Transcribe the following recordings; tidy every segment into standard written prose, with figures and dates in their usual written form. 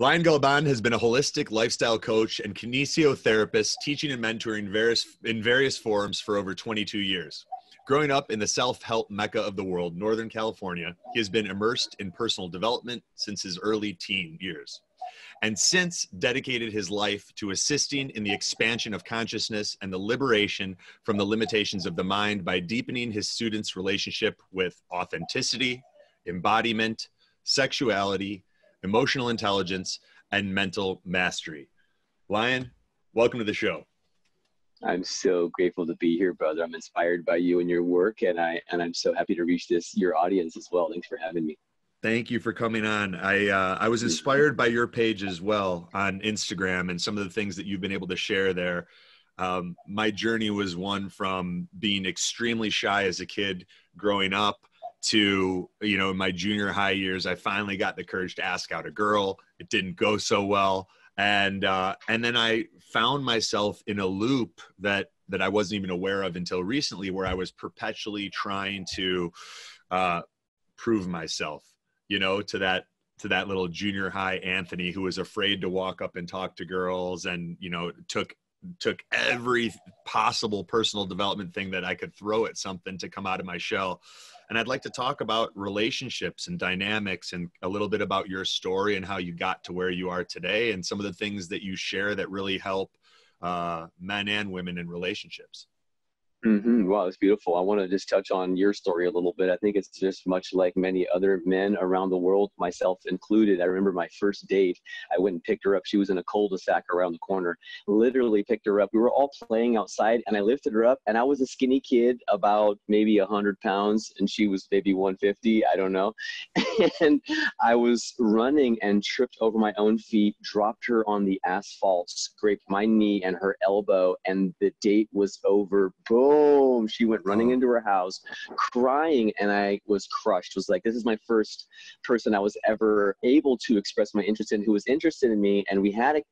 Lion Galban has been a holistic lifestyle coach and Kinesio-Therapist, teaching and mentoring in various forms for over 22 years. Growing up in the self-help Mecca of the world, Northern California, he has been immersed in personal development since his early teen years, and since dedicated his life to assisting in the expansion of consciousness and the liberation from the limitations of the mind by deepening his students' relationship with authenticity, embodiment, sexuality, emotional intelligence, and mental mastery. Lion, welcome to the show. I'm so grateful to be here, brother. I'm inspired by you and your work, and I'm so happy to reach your audience as well. Thanks for having me. Thank you for coming on. I was inspired by your page as well on Instagram and some of the things that you've been able to share there. My journey was one from being extremely shy as a kid growing up to, in my junior high years, I finally got the courage to ask out a girl. It didn't go so well. And then I found myself in a loop that I wasn't even aware of until recently, where I was perpetually trying to prove myself, to that little junior high Anthony who was afraid to walk up and talk to girls, and, took every possible personal development thing that I could throw at something to come out of my shell. And I'd like to talk about relationships and dynamics, and a little bit about your story and how you got to where you are today, and some of the things that you share that really help men and women in relationships. Wow, that's beautiful. I want to just touch on your story a little bit. I think it's just much like many other men around the world, myself included. I remember my first date. I went and picked her up. She was in a cul-de-sac around the corner. Literally picked her up. We were all playing outside, and I lifted her up, and I was a skinny kid, about maybe 100 pounds, and she was maybe 150. I don't know. And I was running and tripped over my own feet, dropped her on the asphalt, scraped my knee and her elbow, and the date was over. Boom. She went running into her house crying, and I was crushed. It was like, this is my first person I was ever able to express my interest in, who was interested in me, and we had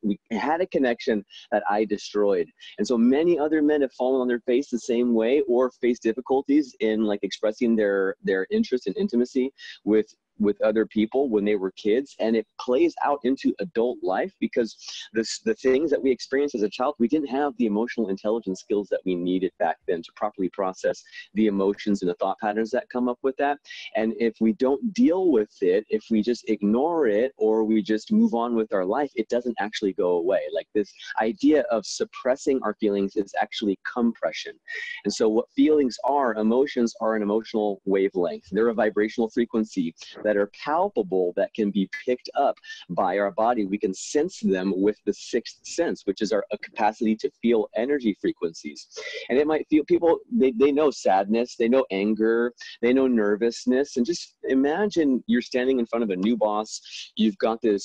a connection that I destroyed. And so many other men have fallen on their face the same way, or faced difficulties in like expressing their interest and intimacy with other people when they were kids, and it plays out into adult life because the things that we experienced as a child, we didn't have the emotional intelligence skills that we needed back then to properly process the emotions and the thought patterns that come up with that. And if we don't deal with it, if we just ignore it, or we just move on with our life, it doesn't actually go away. Like, this idea of suppressing our feelings is actually compression. And so what feelings are, emotions are an emotional wavelength. They're a vibrational frequency that are palpable, that can be picked up by our body. We can sense them with the sixth sense, which is our capacity to feel energy frequencies. And it might feel, people, they know sadness, they know anger, they know nervousness. And just imagine you're standing in front of a new boss. You've got the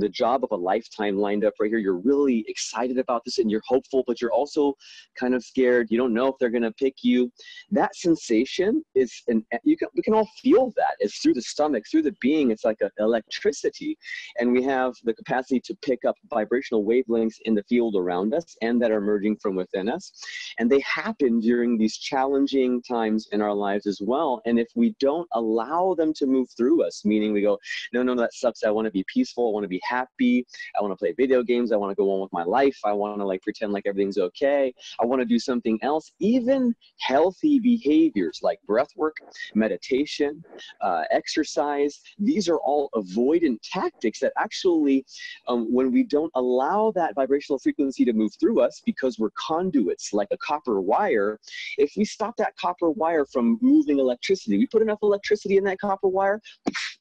job of a lifetime lined up right here. You're really excited about this and you're hopeful, but you're also kind of scared. You don't know if they're going to pick you. That sensation is, we can all feel that. It's through the stomach, through the being. It's like electricity, and we have the capacity to pick up vibrational wavelengths in the field around us and that are emerging from within us, and they happen during these challenging times in our lives as well. And if we don't allow them to move through us, meaning we go, no, that sucks, I want to be peaceful, I want to be happy, I want to play video games, I want to go on with my life, I want to pretend like everything's okay, I want to do something else. Even healthy behaviors like breath work, meditation, exercise, these are all avoidant tactics that actually, when we don't allow that vibrational frequency to move through us, because we're conduits like a copper wire, if we stop that copper wire from moving electricity, we put enough electricity in that copper wire,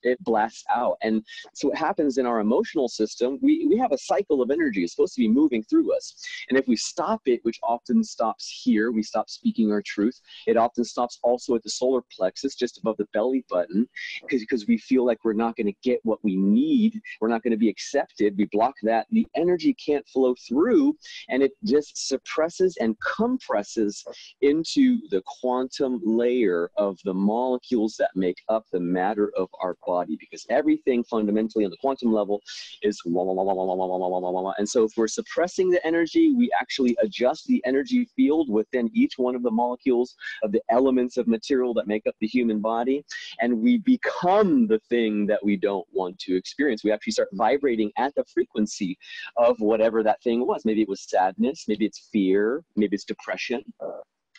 it blasts out. And so what happens in our emotional system, we have a cycle of energy. It's supposed to be moving through us. And if we stop it, which often stops here, we stop speaking our truth, it often stops also at the solar plexus, just above the belly button, because we feel like we're not going to get what we need, we're not going to be accepted, we block that, the energy can't flow through, and it just suppresses and compresses into the quantum layer of the molecules that make up the matter of our body, because everything fundamentally on the quantum level is la, la, la, la, la, la, la, la, la, la, la. And so if we're suppressing the energy, we actually adjust the energy field within each one of the molecules of the elements of material that make up the human body, and we become become the thing that we don't want to experience. We actually start vibrating at the frequency of whatever that thing was. Maybe it was sadness, maybe it's fear, maybe it's depression.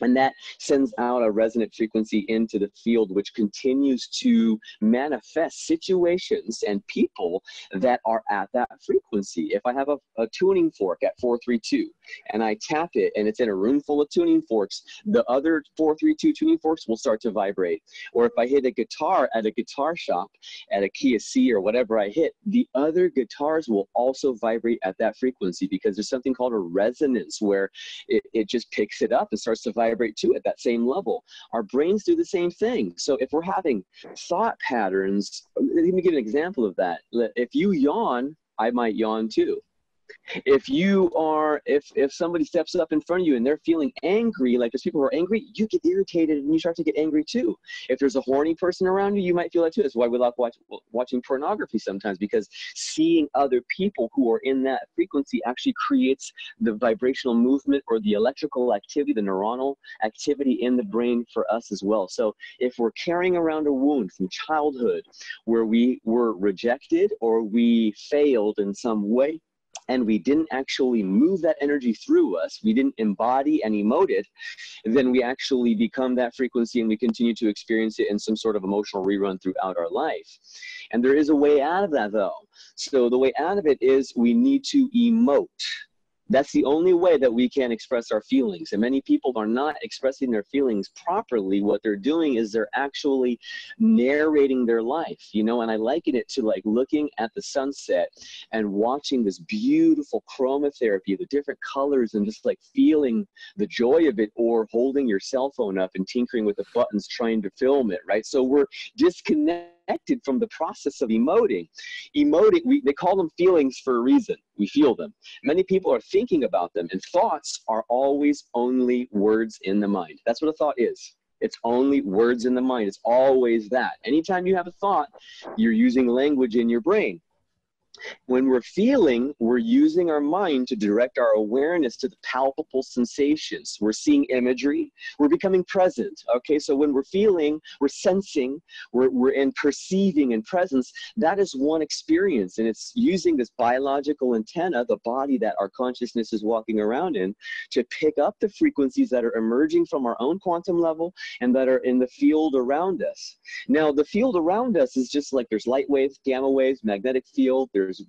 And that sends out a resonant frequency into the field, which continues to manifest situations and people that are at that frequency. If I have a tuning fork at 432 and I tap it and it's in a room full of tuning forks, the other 432 tuning forks will start to vibrate. Or if I hit a guitar at a guitar shop, at a key of C or whatever I hit, the other guitars will also vibrate at that frequency, because there's something called a resonance where it just picks it up and starts to vibrate too at that same level. Our brains do the same thing. So if we're having thought patterns, let me give an example of that. If you yawn, I might yawn too. If somebody steps up in front of you and they're feeling angry, like there's people who are angry, you get irritated and you start to get angry too. If there's a horny person around you, you might feel that too. That's why we love watching pornography sometimes, because seeing other people who are in that frequency actually creates the vibrational movement or the electrical activity, the neuronal activity in the brain for us as well. So if we're carrying around a wound from childhood where we were rejected or we failed in some way, and we didn't actually move that energy through us, we didn't embody and emote it, then we actually become that frequency and we continue to experience it in some sort of emotional rerun throughout our life. And there is a way out of that though. So the way out of it is we need to emote. That's the only way that we can express our feelings. And many people are not expressing their feelings properly. What they're doing is they're actually narrating their life, you know, and I liken it to like looking at the sunset and watching this beautiful chromotherapy, the different colors, and just like feeling the joy of it, or holding your cell phone up and tinkering with the buttons trying to film it, right? So we're disconnected from the process of emoting. They call them feelings for a reason. We feel them. Many people are thinking about them, and thoughts are always only words in the mind. That's what a thought is. It's only words in the mind. It's always that. Anytime you have a thought, you're using language in your brain. When we're feeling, we're using our mind to direct our awareness to the palpable sensations. We're seeing imagery, we're becoming present. Okay, so when we're feeling, we're sensing, we're in perceiving and presence. That is one experience, and it's using this biological antenna, the body that our consciousness is walking around in, to pick up the frequencies that are emerging from our own quantum level and that are in the field around us. Now, the field around us is just like there's light waves, gamma waves, magnetic field, there's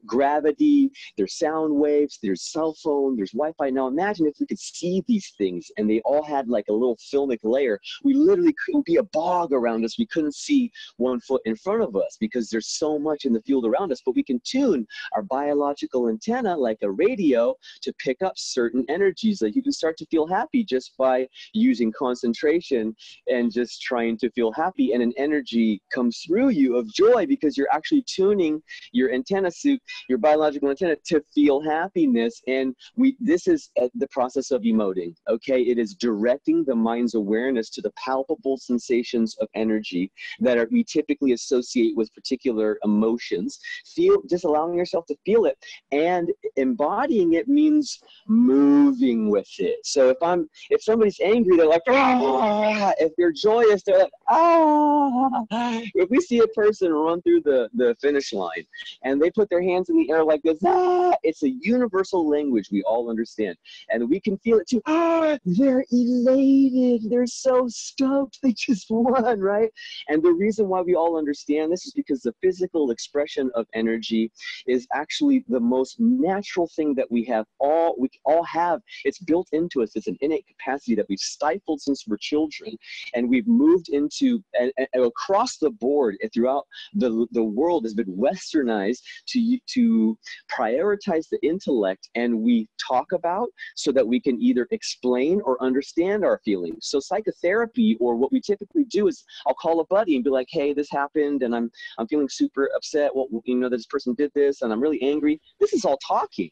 gravity, there's sound waves, there's cell phone, there's Wi-Fi. Now imagine if we could see these things and they all had like a little filmic layer. We literally could be a bog around us. We couldn't see 1 foot in front of us because there's so much in the field around us, but we can tune our biological antenna like a radio to pick up certain energies. Like you can start to feel happy just by using concentration and just trying to feel happy, and an energy comes through you of joy because you're actually tuning your antenna suit, your biological antenna, to feel happiness. And this is the process of emoting. Okay, it is directing the mind's awareness to the palpable sensations of energy that we typically associate with particular emotions. Just allowing yourself to feel it, and embodying it means moving with it. So if somebody's angry, they're like, ah. If they're joyous, they're like, ah. If we see a person run through the finish line and they put their hands in the air like this, ah, it's a universal language we all understand, and we can feel it too. Ah, they're elated, they're so stoked, they just won, right? And the reason why we all understand this is because the physical expression of energy is actually the most natural thing that we all have. It's built into us. It's an innate capacity that we've stifled since we're children, and we've moved into and across the board throughout the world has been westernized to prioritize the intellect, and we talk about so that we can either explain or understand our feelings. So psychotherapy, or what we typically do, is I'll call a buddy and be like, hey, this happened and I'm feeling super upset. Well, you know, that this person did this and I'm really angry. This is all talking.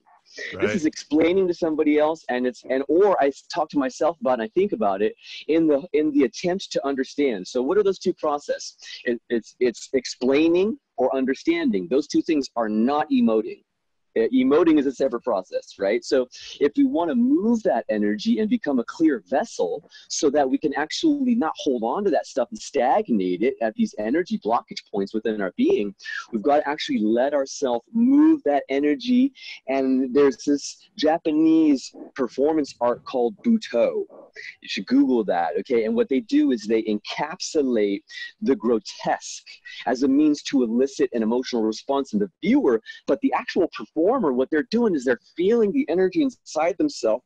Right. This is explaining to somebody else, or I talk to myself about it and I think about it in the attempt to understand. So what are those two processes? It's explaining or understanding. Those two things are not emoting. Emoting is a separate process, right? So if we want to move that energy and become a clear vessel so that we can actually not hold on to that stuff and stagnate it at these energy blockage points within our being, we've got to actually let ourselves move that energy. And there's this Japanese performance art called Butoh. You should Google that, okay? And what they do is they encapsulate the grotesque as a means to elicit an emotional response in the viewer, but the actual performer, what they're doing is they're feeling the energy inside themselves,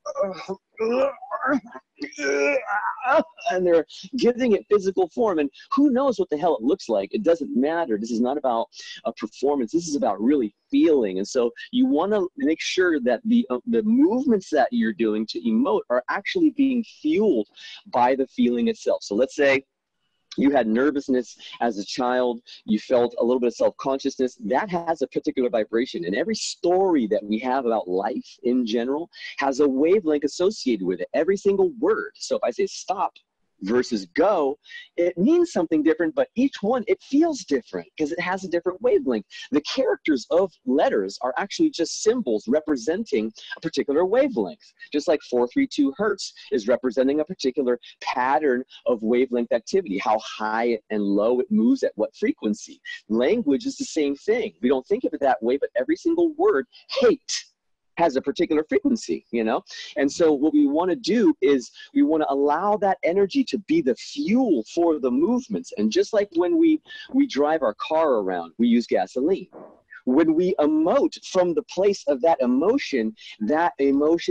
and they're giving it physical form. And who knows what the hell it looks like? It doesn't matter. This is not about a performance. This is about really feeling. And so you want to make sure that the movements that you're doing to emote are actually being fueled by the feeling itself. So let's say you had nervousness as a child, you felt a little bit of self-consciousness, that has a particular vibration. And every story that we have about life in general has a wavelength associated with it, every single word. So if I say stop versus go, it means something different, but each one, it feels different because it has a different wavelength. The characters of letters are actually just symbols representing a particular wavelength, just like 432 hertz is representing a particular pattern of wavelength activity, how high and low it moves at what frequency. Language is the same thing. We don't think of it that way, but every single word, hate, has a particular frequency, you know? And so what we want to do is we want to allow that energy to be the fuel for the movements. And just like when we drive our car around, we use gasoline. When we emote from the place of that emotion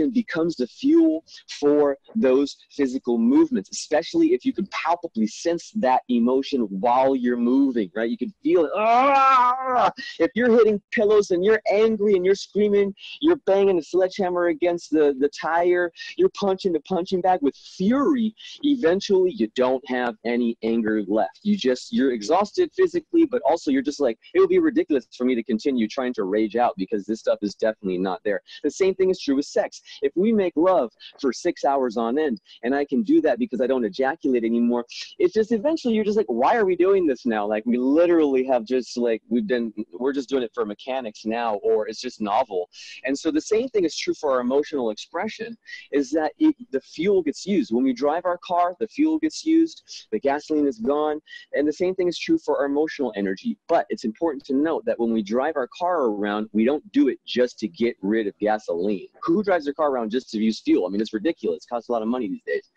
becomes the fuel for those physical movements, especially if you can palpably sense that emotion while you're moving, right? You can feel it. Ah! If you're hitting pillows and you're angry and you're screaming, you're banging a sledgehammer against the tire, you're punching the punching bag with fury, eventually you don't have any anger left. You're exhausted physically, but also you're just like, it would be ridiculous for me to continue trying to rage out because this stuff is definitely not there. The same thing is true with sex. If we make love for 6 hours on end and I can do that because I don't ejaculate anymore, it's just eventually you're just like, why are we doing this now? Like we literally have just like, we're just doing it for mechanics now, or it's just novel. And so the same thing is true for our emotional expression, is that the fuel gets used. When we drive our car, the fuel gets used, the gasoline is gone. And the same thing is true for our emotional energy. But it's important to note that when we drive our car around, we don't do it just to get rid of gasoline. Who drives their car around just to use fuel? I mean, it's ridiculous. It costs a lot of money these days.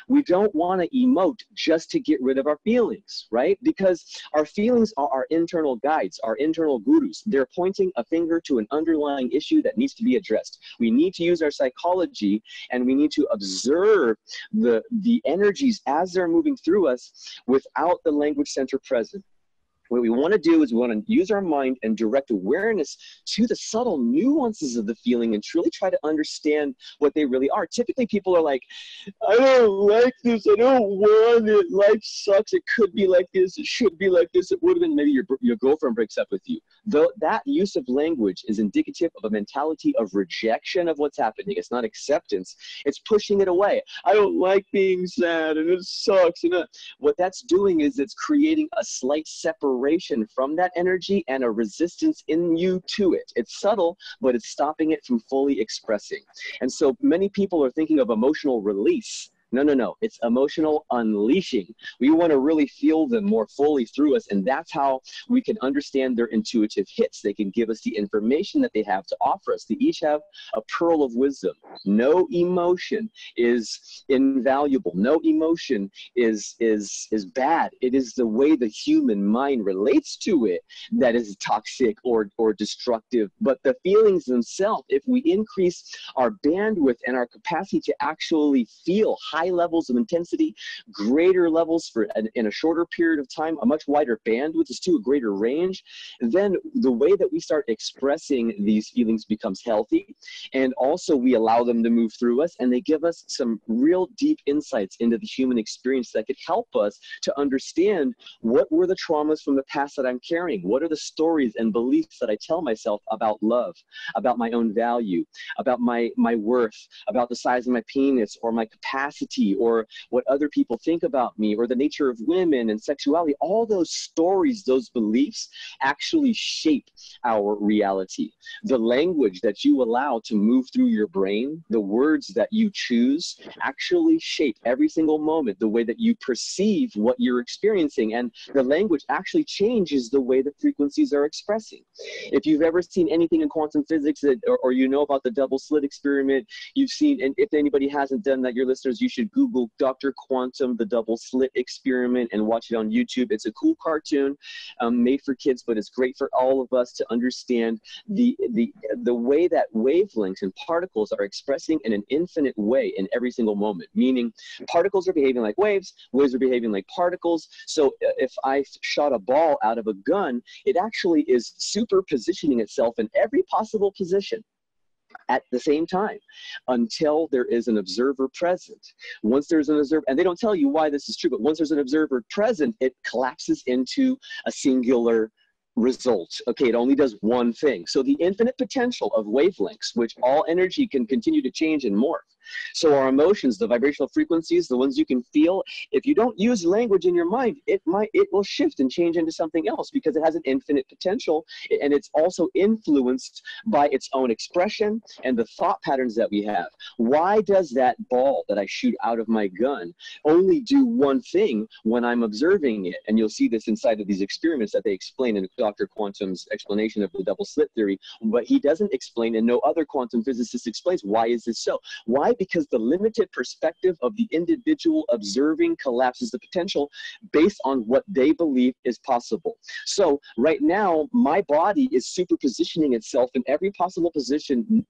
We don't want to emote just to get rid of our feelings, right? Because our feelings are our internal guides, our internal gurus. They're pointing a finger to an underlying issue that needs to be addressed. We need to use our psychology and we need to observe the energies as they're moving through us without the language center present. What we want to do is we want to use our mind and direct awareness to the subtle nuances of the feeling and truly try to understand what they really are. Typically, people are like, I don't like this. I don't want it. Life sucks. It could be like this. It should be like this. It would have been. Maybe your girlfriend breaks up with you. Though that use of language is indicative of a mentality of rejection of what's happening. It's not acceptance. It's pushing it away. I don't like being sad and it sucks. And what that's doing is it's creating a slight separation from that energy and a resistance in you to it. It's subtle, but it's stopping it from fully expressing. And so many people are thinking of emotional release. No. It's emotional unleashing. We want to really feel them more fully through us, and that's how we can understand their intuitive hits. They can give us the information that they have to offer us. They each have a pearl of wisdom. No emotion is invaluable. No emotion is bad. It is the way the human mind relates to it that is toxic or destructive. But the feelings themselves, if we increase our bandwidth and our capacity to actually feel high levels of intensity, greater levels in a shorter period of time, a much wider bandwidth is to a greater range, then the way that we start expressing these feelings becomes healthy. And also we allow them to move through us, and they give us some real deep insights into the human experience that could help us to understand what were the traumas from the past that I'm carrying, what are the stories and beliefs that I tell myself about love, about my own value, about my worth, about the size of my penis or my capacity identity or what other people think about me or the nature of women and sexuality, all those stories, those beliefs actually shape our reality. The language that you allow to move through your brain, the words that you choose, actually shape every single moment the way that you perceive what you're experiencing. And the language actually changes the way the frequencies are expressing. If you've ever seen anything in quantum physics or you know about the double slit experiment, you've seen, and if anybody hasn't done that, your listeners, you should Google Dr. Quantum, the double slit experiment, and watch it on YouTube. It's a cool cartoon made for kids, but it's great for all of us to understand the way that wavelengths and particles are expressing in an infinite way in every single moment, meaning particles are behaving like waves, waves are behaving like particles. So if I shot a ball out of a gun, it actually is superpositioning itself in every possible position at the same time until there is an observer present. Once there's an observer, and they don't tell you why this is true, but once there's an observer present, it collapses into a singular result. Okay, it only does one thing. So the infinite potential of wavelengths, which all energy can continue to change and morph. So our emotions, the vibrational frequencies, the ones you can feel, if you don't use language in your mind, it will shift and change into something else because it has an infinite potential, and it's also influenced by its own expression and the thought patterns that we have. Why does that ball that I shoot out of my gun only do one thing when I'm observing it? And you'll see this inside of these experiments that they explain in Dr. Quantum's explanation of the double slit theory, but he doesn't explain, and no other quantum physicist explains, why is this so? Why? Because the limited perspective of the individual observing collapses the potential based on what they believe is possible. So right now, my body is superpositioning itself in every possible position.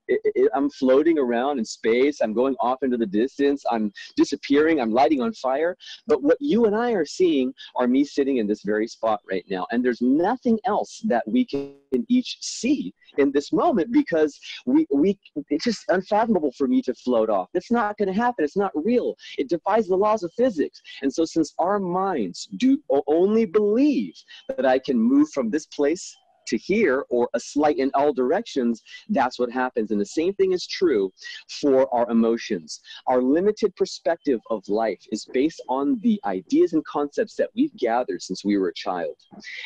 I'm floating around in space. I'm going off into the distance. I'm disappearing. I'm lighting on fire. But what you and I are seeing are me sitting in this very spot right now. And there's nothing else that we can each see in this moment because it's just unfathomable for me to float off. It's not going to happen. It's not real. It defies the laws of physics. And so since our minds do only believe that I can move from this place to here or a slight in all directions, that's what happens. And the same thing is true for our emotions. Our limited perspective of life is based on the ideas and concepts that we've gathered since we were a child.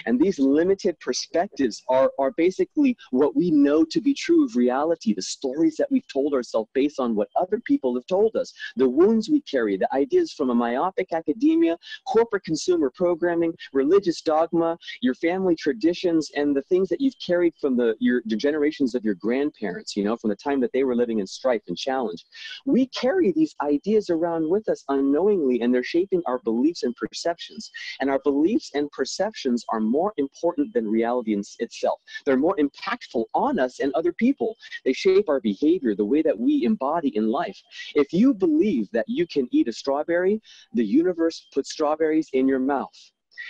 And these limited perspectives are basically what we know to be true of reality, the stories that we've told ourselves based on what other people have told us, the wounds we carry, the ideas from a myopic academia, corporate consumer programming, religious dogma, your family traditions, and the things that you've carried from the generations of your grandparents, you know, from the time that they were living in strife and challenge. We carry these ideas around with us unknowingly, and they're shaping our beliefs and perceptions. And our beliefs and perceptions are more important than reality in itself. They're more impactful on us and other people. They shape our behavior, the way that we embody in life. If you believe that you can eat a strawberry, the universe puts strawberries in your mouth.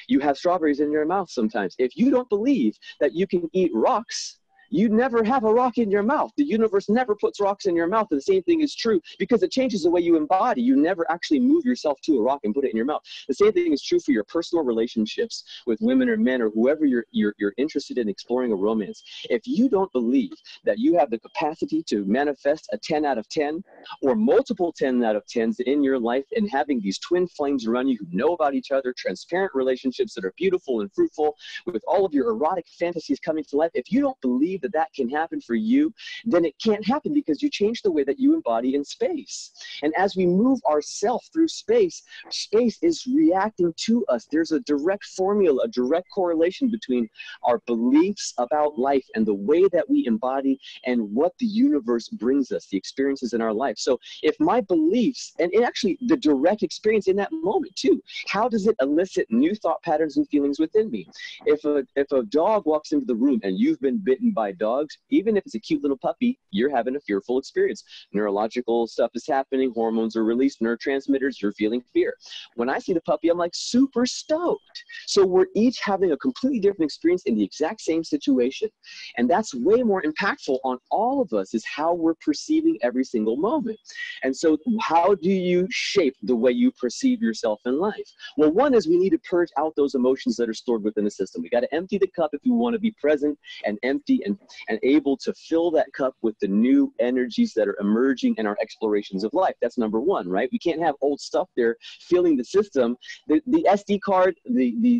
You have strawberries in your mouth sometimes. If you don't believe that you can eat rocks, you never have a rock in your mouth. The universe never puts rocks in your mouth. And the same thing is true because it changes the way you embody. You never actually move yourself to a rock and put it in your mouth. The same thing is true for your personal relationships with women or men or whoever you're interested in exploring a romance. If you don't believe that you have the capacity to manifest a 10 out of 10 or multiple 10 out of 10s in your life and having these twin flames around you who know about each other, transparent relationships that are beautiful and fruitful with all of your erotic fantasies coming to life, if you don't believe that can happen for you, then it can't happen because you change the way that you embody in space. And as we move ourselves through space, space is reacting to us. There's a direct formula, a direct correlation between our beliefs about life and the way that we embody and what the universe brings us, the experiences in our life. So if my beliefs, and actually the direct experience in that moment too, how does it elicit new thought patterns and feelings within me? If a dog walks into the room and you've been bitten by dogs, even if it's a cute little puppy, you're having a fearful experience. Neurological stuff is happening, hormones are released, neurotransmitters, you're feeling fear. When I see the puppy, I'm like super stoked. So we're each having a completely different experience in the exact same situation. And that's way more impactful on all of us, is how we're perceiving every single moment. And so how do you shape the way you perceive yourself in life? Well, one is we need to purge out those emotions that are stored within the system. We got to empty the cup if we want to be present and empty and and able to fill that cup with the new energies that are emerging in our explorations of life. That's number one, right? We can't have old stuff there filling the system. The SD card, the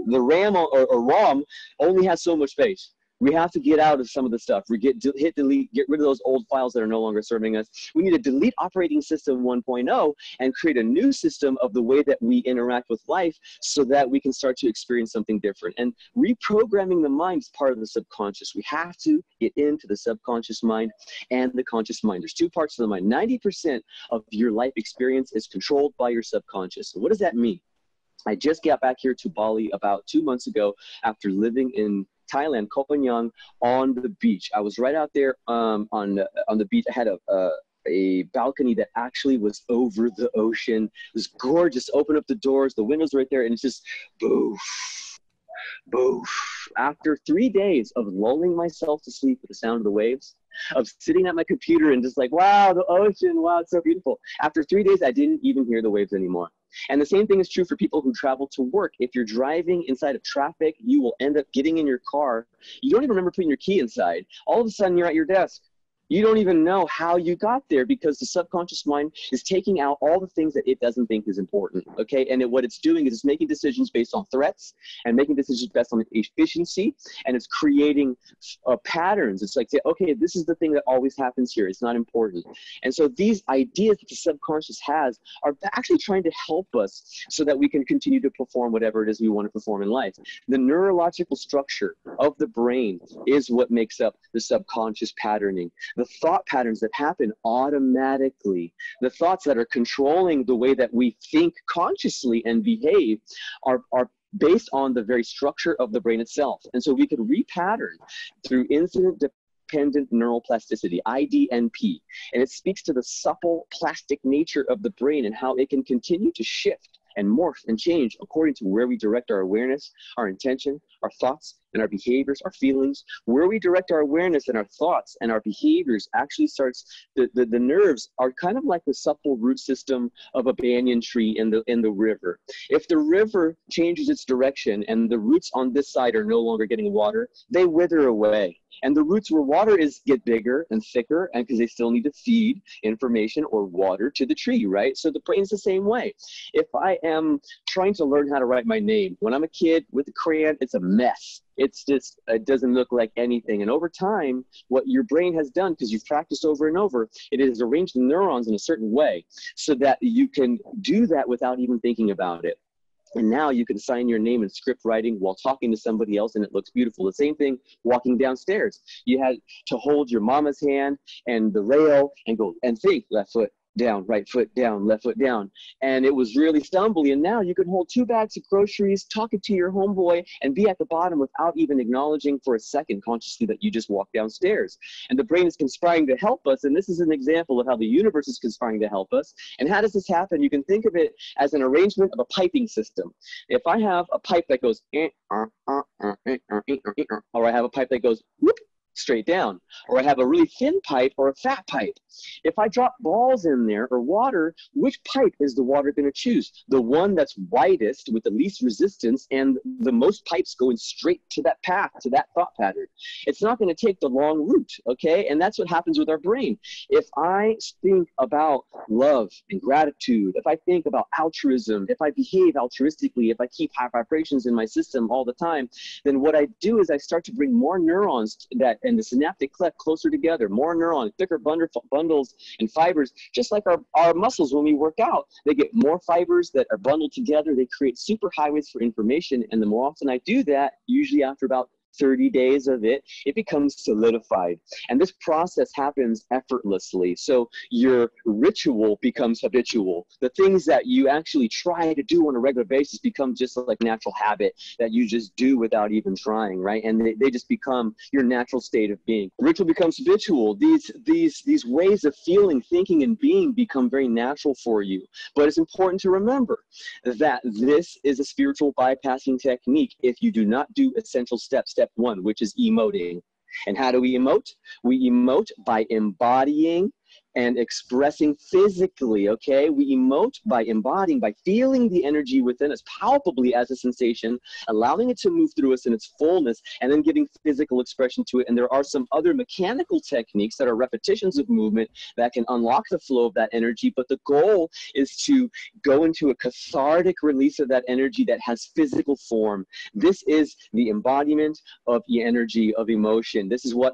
RAM or ROM only has so much space. We have to get out of some of the stuff. We hit delete, get rid of those old files that are no longer serving us. We need to delete operating system 1.0 and create a new system of the way that we interact with life so that we can start to experience something different. And reprogramming the mind is part of the subconscious. We have to get into the subconscious mind and the conscious mind. There's two parts of the mind. 90% of your life experience is controlled by your subconscious. So what does that mean? I just got back here to Bali about 2 months ago after living in Thailand, Koh Phangan, on the beach. I was right out there on the beach. I had a balcony that actually was over the ocean. It was gorgeous. Open up the doors, the windows right there, and it's just boof, boof. After 3 days of lulling myself to sleep with the sound of the waves, of sitting at my computer and just like, wow, the ocean, wow, it's so beautiful. After 3 days, I didn't even hear the waves anymore. And the same thing is true for people who travel to work. If you're driving inside of traffic, you will end up getting in your car. You don't even remember putting your key inside. All of a sudden, you're at your desk. You don't even know how you got there because the subconscious mind is taking out all the things that it doesn't think is important, okay? And what it's doing is it's making decisions based on threats and making decisions based on efficiency, and it's creating patterns. It's like, okay, this is the thing that always happens here. It's not important. And so these ideas that the subconscious has are actually trying to help us so that we can continue to perform whatever it is we want to perform in life. The neurological structure of the brain is what makes up the subconscious patterning. The thought patterns that happen automatically, the thoughts that are controlling the way that we think consciously and behave are based on the very structure of the brain itself. And so we can repattern through incident-dependent neuroplasticity, IDNP. And it speaks to the supple plastic nature of the brain and how it can continue to shift and morph and change according to where we direct our awareness, our intention, our thoughts, and our behaviors, our feelings. Where we direct our awareness and our thoughts and our behaviors actually starts, the nerves are kind of like the supple root system of a banyan tree in the river. If the river changes its direction and the roots on this side are no longer getting water, they wither away. And the roots where water is get bigger and thicker, and because they still need to feed information or water to the tree, right? So the brain's the same way. If I am trying to learn how to write my name, when I'm a kid with a crayon, it's a mess. It's just, it doesn't look like anything. And over time, what your brain has done, because you've practiced over and over, it has arranged the neurons in a certain way so that you can do that without even thinking about it. And now you can sign your name in script writing while talking to somebody else, and it looks beautiful. The same thing walking downstairs. You had to hold your mama's hand and the rail and go and think left foot down, right foot down, left foot down. And it was really stumbly. And now you can hold 2 bags of groceries, talking to your homeboy, and be at the bottom without even acknowledging for a second consciously that you just walked downstairs. And the brain is conspiring to help us. And this is an example of how the universe is conspiring to help us. And how does this happen? You can think of it as an arrangement of a piping system. If I have a pipe that goes, or I have a pipe that goes, whoop, straight down, or I have a really thin pipe or a fat pipe. If I drop balls in there or water, which pipe is the water going to choose? The one that's widest with the least resistance and the most pipes going straight to that path, to that thought pattern. It's not going to take the long route, okay? And that's what happens with our brain. If I think about love and gratitude, if I think about altruism, if I behave altruistically, if I keep high vibrations in my system all the time, then what I do is I start to bring more neurons and the synaptic cleft closer together, more neurons, thicker bundles and fibers, just like our muscles when we work out. They get more fibers that are bundled together. They create superhighways for information. And the more often I do that, usually after about 30 days of it, it becomes solidified. And this process happens effortlessly. So your ritual becomes habitual. The things that you actually try to do on a regular basis become just like natural habit that you just do without even trying, right? And they just become your natural state of being. Ritual becomes habitual. These ways of feeling, thinking, and being become very natural for you. But it's important to remember that this is a spiritual bypassing technique if you do not do essential steps. Step 1, which is emoting. And how do we emote? We emote by embodying and expressing physically, okay? We emote by embodying, by feeling the energy within us palpably as a sensation, allowing it to move through us in its fullness, and then giving physical expression to it. And there are some other mechanical techniques that are repetitions of movement that can unlock the flow of that energy, but the goal is to go into a cathartic release of that energy that has physical form. This is the embodiment of the energy of emotion. This is what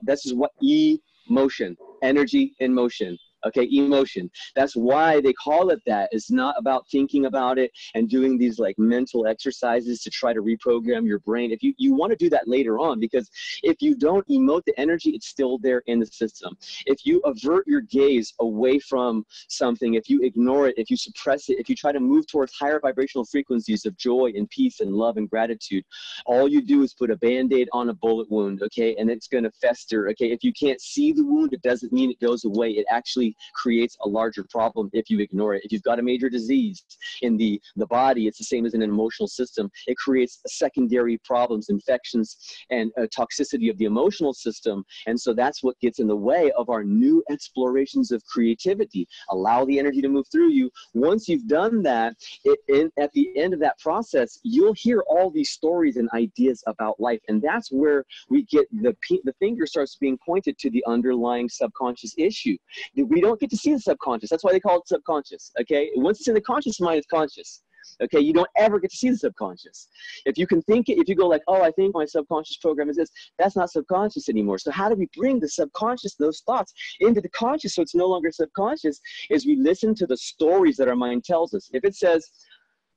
emotion, energy in motion. Okay, emotion. That's why they call it that. It's not about thinking about it and doing these like mental exercises to try to reprogram your brain. If you want to do that later on, because if you don't emote the energy, it's still there in the system. If you avert your gaze away from something, if you ignore it, if you suppress it, if you try to move towards higher vibrational frequencies of joy and peace and love and gratitude, all you do is put a Band-Aid on a bullet wound, okay, and it's going to fester, okay? If you can't see the wound, it doesn't mean it goes away. It actually creates a larger problem if you ignore it. If you've got a major disease in the body, it's the same as in an emotional system. It creates secondary problems, infections, and toxicity of the emotional system. And so that's what gets in the way of our new explorations of creativity. Allow the energy to move through you. Once you've done that, at the end of that process, you'll hear all these stories and ideas about life. And that's where we get the finger starts being pointed to the underlying subconscious issue. We don't get to see the subconscious. That's why they call it subconscious, okay? Once it's in the conscious mind, it's conscious, okay? You don't ever get to see the subconscious. If you can think it, if you go like, oh, I think my subconscious program is this, that's not subconscious anymore. So how do we bring the subconscious, those thoughts, into the conscious so it's no longer subconscious? Is we listen to the stories that our mind tells us. If it says,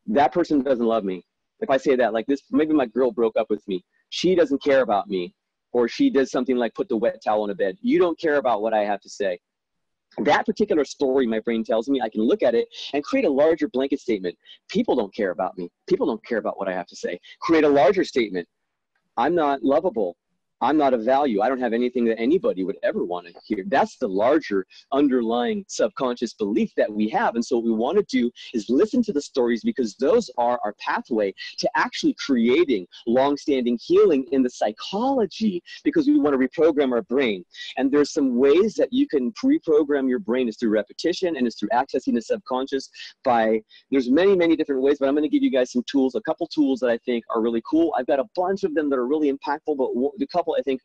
that person doesn't love me, if I say that like this, maybe my girl broke up with me, she doesn't care about me, or she does something like put the wet towel on the bed, you don't care about what I have to say. That particular story my brain tells me, I can look at it and create a larger blanket statement. People don't care about me. People don't care about what I have to say. Create a larger statement. I'm not lovable. I'm not of value. I don't have anything that anybody would ever want to hear. That's the larger underlying subconscious belief that we have. And so what we want to do is listen to the stories, because those are our pathway to actually creating long-standing healing in the psychology, because we want to reprogram our brain. And there's some ways that you can reprogram your brain. Is through repetition, and it's through accessing the subconscious there's many, many different ways, but I'm going to give you guys some tools, a couple tools that I think are really cool. I've got a bunch of them that are really impactful, but the couple I think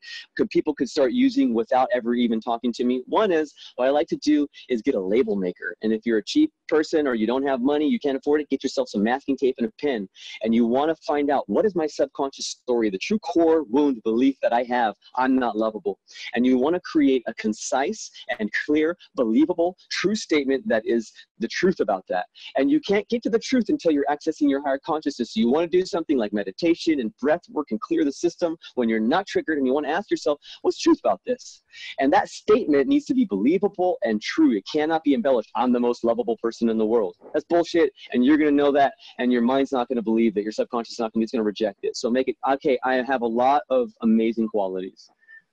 people could start using without ever even talking to me. One is, what I like to do is get a label maker. And if you're a cheap person or you don't have money, you can't afford it, get yourself some masking tape and a pen. And you want to find out, what is my subconscious story, the true core wound belief that I have, I'm not lovable. And you want to create a concise and clear, believable, true statement that is the truth about that. And you can't get to the truth until you're accessing your higher consciousness. So you want to do something like meditation and breath work and clear the system when you're not triggered, and you want to ask yourself, what's truth about this? And that statement needs to be believable and true. It cannot be embellished. I'm the most lovable person in the world. That's bullshit, and you're going to know that, and your mind's not going to believe that. Your subconscious is not going to reject it. So make it, okay, I have a lot of amazing qualities.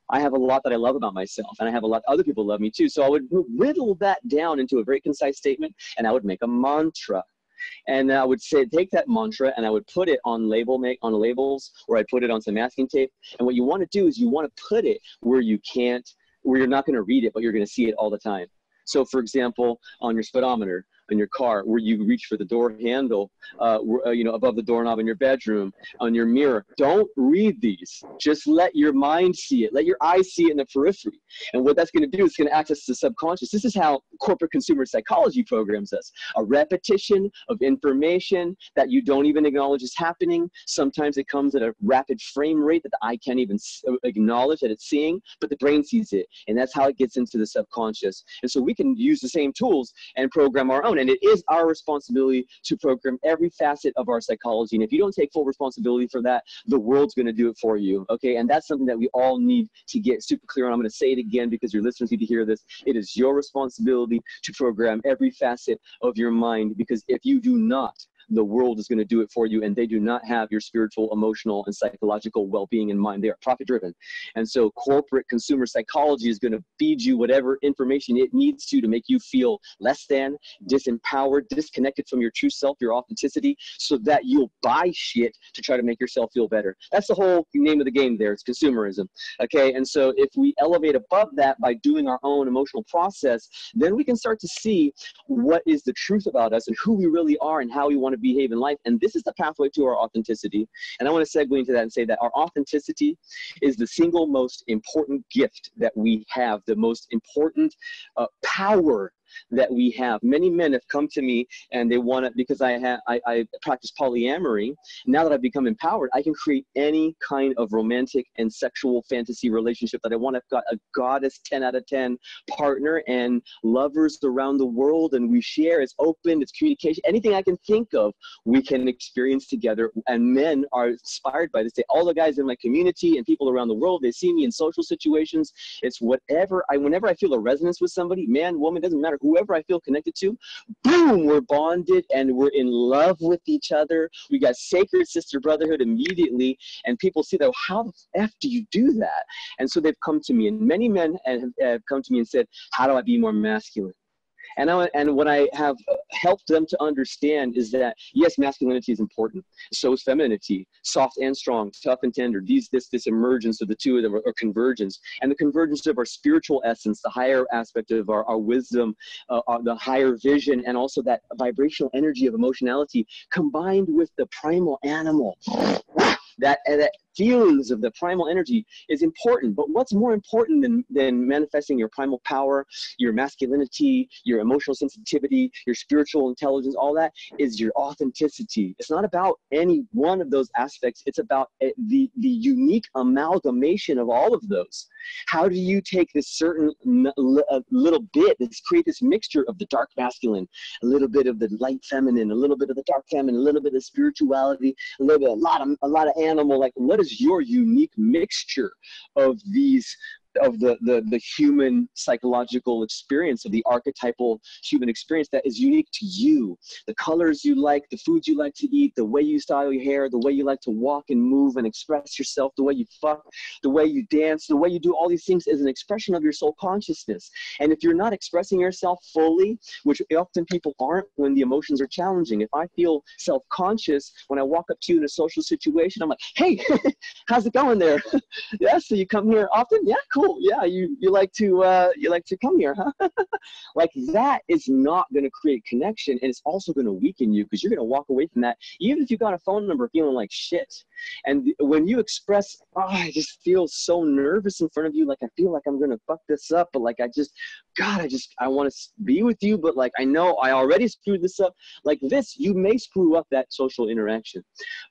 I have a lot that I love about myself, and I have a lot other people love me too. So I would whittle that down into a very concise statement, and I would make a mantra. And I would say, take that mantra and I would put it on labels, or I'd put it on some masking tape. And what you want to do is you want to put it where you're not going to read it, but you're going to see it all the time. So for example, on your speedometer, in your car, where you reach for the door handle, above the doorknob in your bedroom, on your mirror. Don't read these. Just let your mind see it. Let your eyes see it in the periphery. And what that's going to do is going to access the subconscious. This is how corporate consumer psychology programs us. A repetition of information that you don't even acknowledge is happening. Sometimes it comes at a rapid frame rate that the eye can't even acknowledge that it's seeing, but the brain sees it. And that's how it gets into the subconscious. And so we can use the same tools and program our own. And it is our responsibility to program every facet of our psychology. And if you don't take full responsibility for that, the world's going to do it for you. Okay. And that's something that we all need to get super clear on. I'm going to say it again because your listeners need to hear this. It is your responsibility to program every facet of your mind, because if you do not, the world is going to do it for you, and they do not have your spiritual, emotional, and psychological well-being in mind. They are profit-driven. And so corporate consumer psychology is going to feed you whatever information it needs to make you feel less than, disempowered, disconnected from your true self, your authenticity, so that you'll buy shit to try to make yourself feel better. That's the whole name of the game there. It's consumerism. Okay, and so if we elevate above that by doing our own emotional process, then we can start to see what is the truth about us and who we really are and how we want to behave in life. And this is the pathway to our authenticity. And I want to segue into that and say that our authenticity is the single most important gift that we have, the most important power that we have. Many men have come to me and they want to, because I practice polyamory. Now that I've become empowered, I can create any kind of romantic and sexual fantasy relationship that I want. I've got a goddess 10 out of 10 partner and lovers around the world, and we share. It's open, it's communication. Anything I can think of, we can experience together. And men are inspired by this. All the guys in my community and people around the world, they see me in social situations. It's whenever I feel a resonance with somebody, man, woman, doesn't matter, whoever I feel connected to, boom, we're bonded and we're in love with each other. We got sacred sister brotherhood immediately, and people see that, how the F do you do that? And so they've come to me, and many men have come to me and said, how do I be more masculine? And what I have helped them to understand is that, yes, masculinity is important. So is femininity, soft and strong, tough and tender. This emergence of the two of them, or convergence. And the convergence of our spiritual essence, the higher aspect of our wisdom, the higher vision, and also that vibrational energy of emotionality combined with the primal animal. That feelings of the primal energy is important. But what's more important than manifesting your primal power, your masculinity, your emotional sensitivity, your spiritual intelligence, all that, is your authenticity. It's not about any one of those aspects. It's about the unique amalgamation of all of those. How do you take this certain little bit, create this mixture of the dark masculine, a little bit of the light feminine, a little bit of the dark feminine, a little bit of spirituality, a lot of animal? Like, what is your unique mixture of these, of the human psychological experience, of the archetypal human experience that is unique to you? The colors you like, the foods you like to eat, the way you style your hair, the way you like to walk and move and express yourself, the way you fuck, the way you dance, the way you do all these things is an expression of your soul consciousness. And if you're not expressing yourself fully, which often people aren't when the emotions are challenging, if I feel self-conscious when I walk up to you in a social situation, I'm like, hey, how's it going there? Yeah, so you come here often? Yeah, cool. Yeah, you like to come here, huh? Like, that is not going to create connection, and it's also going to weaken you, because you're going to walk away from that even if you got a phone number feeling like shit. And when you express, oh, I just feel so nervous in front of you, like I feel like I'm going to fuck this up, but like I want to be with you, but like I know I already screwed this up. Like this, you may screw up that social interaction,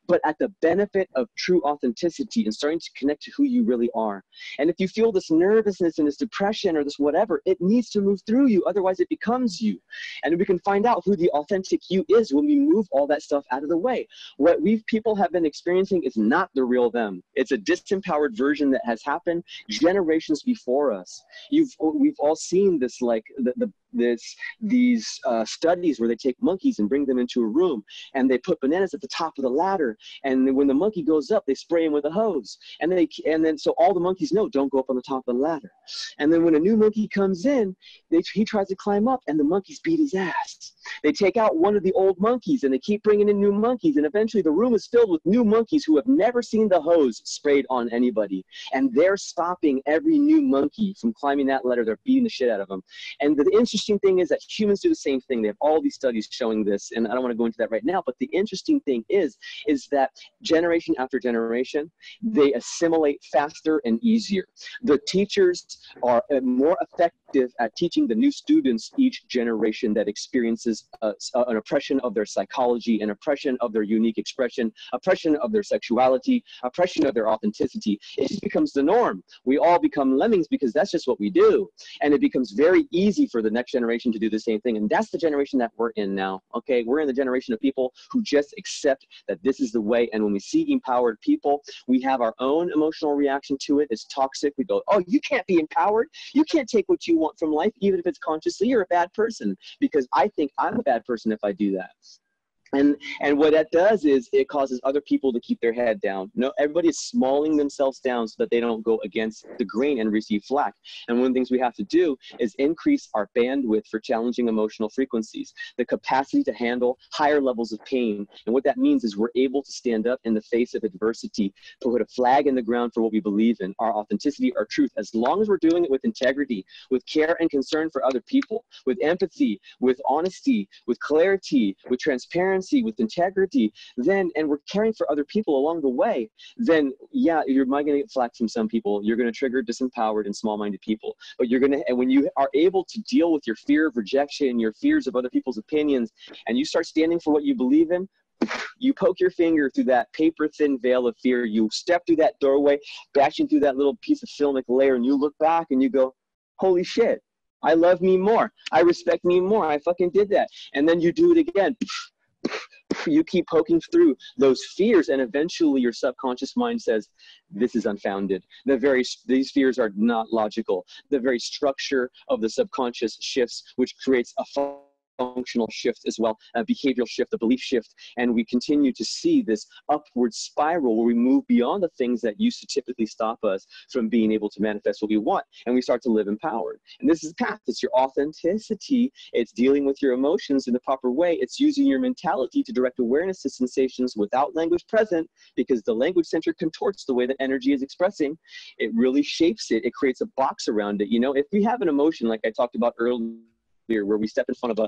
but at the benefit of true authenticity and starting to connect to who you really are. And if you feel this nervousness and this depression or this whatever, it needs to move through you. Otherwise, it becomes you. And we can find out who the authentic you is when we move all that stuff out of the way. What people have been experiencing is not the real them. It's a disempowered version that has happened generations before us. We've all seen this, like these studies where they take monkeys and bring them into a room, and they put bananas at the top of the ladder, and when the monkey goes up, they spray him with a hose, and then so all the monkeys know, don't go up on the top of the ladder. And then when a new monkey comes in, he tries to climb up, and the monkeys beat his ass. They take out one of the old monkeys, and they keep bringing in new monkeys, and eventually the room is filled with new monkeys who have never seen the hose sprayed on anybody, and they're stopping every new monkey from climbing that ladder. They're beating the shit out of them. And the interesting thing is that humans do the same thing. They have all these studies showing this, and I don't want to go into that right now, but the interesting thing is that generation after generation, they assimilate faster and easier. The teachers are more effective at teaching the new students each generation that experiences an oppression of their psychology, an oppression of their unique expression, oppression of their sexuality, oppression of their authenticity. It just becomes the norm. We all become lemmings because that's just what we do. And it becomes very easy for the next generation to do the same thing. And that's the generation that we're in now. Okay, we're in the generation of people who just accept that this is the way. And when we see empowered people, we have our own emotional reaction to it. It's toxic. We go, oh, you can't be empowered. You can't take what you want from life, even if it's consciously. You're a bad person, because I think I'm a bad person if I do that. And what that does is it causes other people to keep their head down. No, everybody is smalling themselves down so that they don't go against the grain and receive flack. And one of the things we have to do is increase our bandwidth for challenging emotional frequencies, the capacity to handle higher levels of pain. And what that means is we're able to stand up in the face of adversity, put a flag in the ground for what we believe in, our authenticity, our truth, as long as we're doing it with integrity, with care and concern for other people, with empathy, with honesty, with clarity, with transparency, with integrity, then, and we're caring for other people along the way, then yeah, you're might going to get flack from some people. You're going to trigger disempowered and small-minded people. But you're going to, and when you are able to deal with your fear of rejection, your fears of other people's opinions, and you start standing for what you believe in, you poke your finger through that paper-thin veil of fear. You step through that doorway, bashing through that little piece of filmic layer, and you look back and you go, holy shit, I love me more. I respect me more. I fucking did that. And then you do it again. You keep poking through those fears, and eventually your subconscious mind says, this is unfounded. These fears are not logical. The very structure of the subconscious shifts, which creates a functional shift as well, a behavioral shift, a belief shift, and we continue to see this upward spiral where we move beyond the things that used to typically stop us from being able to manifest what we want, and we start to live empowered. And this is the path. It's your authenticity. It's dealing with your emotions in the proper way. It's using your mentality to direct awareness to sensations without language present, because the language center contorts the way that energy is expressing. It really shapes it. It creates a box around it. You know, if we have an emotion, like I talked about earlier, where we step in front of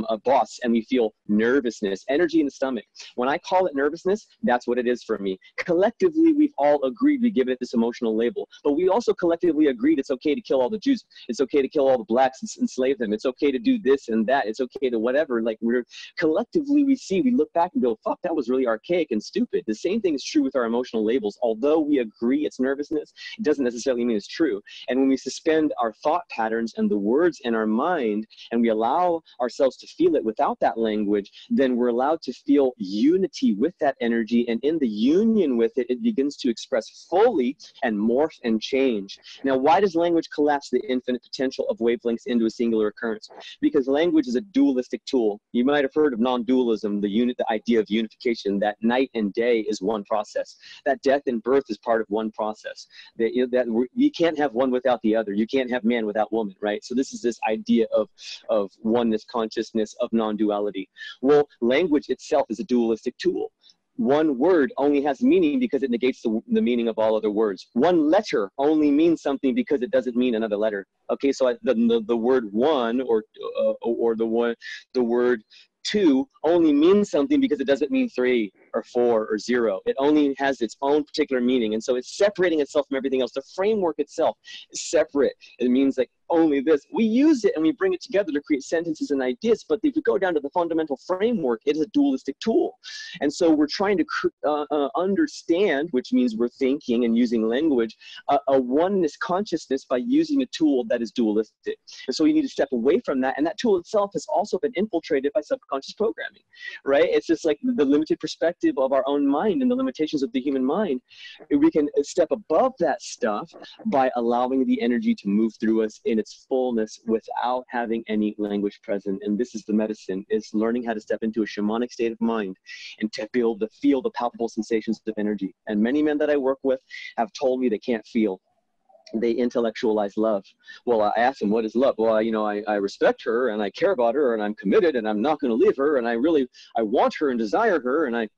a boss and we feel nervousness, energy in the stomach. When I call it nervousness, that's what it is for me. Collectively, we've all agreed, we give it this emotional label, but we also collectively agreed it's okay to kill all the Jews. It's okay to kill all the blacks and enslave them. It's okay to do this and that. It's okay to whatever. Like, we're collectively, we look back and go, fuck, that was really archaic and stupid. The same thing is true with our emotional labels. Although we agree it's nervousness, it doesn't necessarily mean it's true. And when we suspend our thought patterns and the words in our mind, and we allow ourselves to feel it without that language, then we're allowed to feel unity with that energy. And in the union with it, it begins to express fully and morph and change. Now, why does language collapse the infinite potential of wavelengths into a singular occurrence? Because language is a dualistic tool. You might have heard of non-dualism, the idea of unification, that night and day is one process, that death and birth is part of one process, that, you can't have one without the other. You can't have man without woman, right? So this is this idea of oneness, consciousness, of non-duality. Well, language itself is a dualistic tool. One word only has meaning because it negates the meaning of all other words. One letter only means something because it doesn't mean another letter. Okay, so the word one or the word two only means something because it doesn't mean 3 or 4 or 0. It only has its own particular meaning. And so it's separating itself from everything else. The framework itself is separate. It means like only this. We use it and we bring it together to create sentences and ideas. But if we go down to the fundamental framework, it is a dualistic tool. And so we're trying to understand, which means we're thinking and using language, a oneness consciousness by using a tool that is dualistic. And so we need to step away from that. And that tool itself has also been infiltrated by subconscious programming, right? It's just like the limited perspective of our own mind and the limitations of the human mind. We can step above that stuff by allowing the energy to move through us in its fullness without having any language present. And this is the medicine, is learning how to step into a shamanic state of mind and to be able to feel the palpable sensations of energy. And many men that I work with have told me they can't feel. They intellectualize love. Well, I asked them, what is love? Well, I respect her and I care about her and I'm committed and I'm not going to leave her and I want her and desire her. And